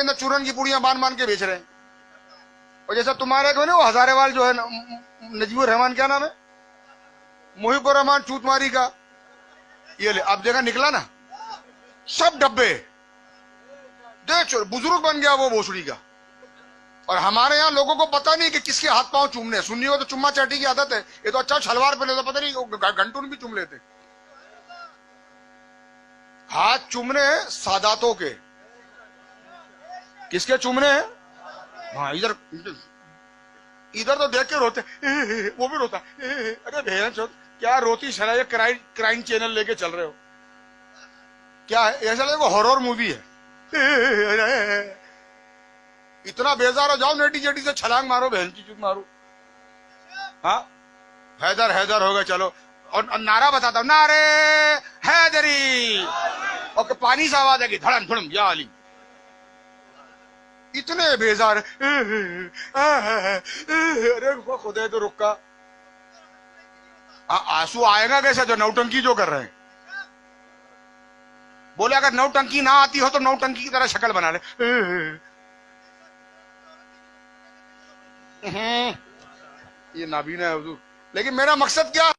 अंदर चूरन की पुड़ियां बांध के बेच रहे हैं। और जैसा तुम्हारे को ना वो हजारेवाल जो है नजीबुर रहमान, क्या नाम है, मुहिबुर रहमान चूतमारी का, ये ले अब देखा निकला ना सब डब्बे, देख बुजुर्ग बन गया वो भोसड़ी का। और हमारे यहाँ लोगों को पता नहीं कि किसके हाथ पांव चूमने, सुन्नी हो तो चुम्मा चाटी की आदत है, ये तो अच्छा छलवार पे ले तो पता नहीं घंटून भी चूम लेते। हाथ चूमने सादातों के, किसके चूमने हैं? हाँ इधर इधर तो देख के रोते, वो भी रोता, अरे भैया क्या रोती शरा, ये क्राइम चैनल लेके चल रहे हो क्या है? ऐसा लगे हॉरर मूवी है। इतना बेजार हो जाओ, नेटी जेटी से छलांग मारो, बहन की चूत मारो। हाँ हैदर हैदर हो गए, चलो और नारा बताता हूं, नारे हैदरी, और पानी से आवाज आएगी धड़म धड़म या अली। इतने बेजार, अरे खुदा तो रुका, आंसू आएगा कैसे जो नौटंकी जो कर रहे हैं। बोले अगर नौटंकी ना आती हो तो नौटंकी की तरह शक्ल बना ले। ये नाबीना है हुजूर, लेकिन मेरा मकसद क्या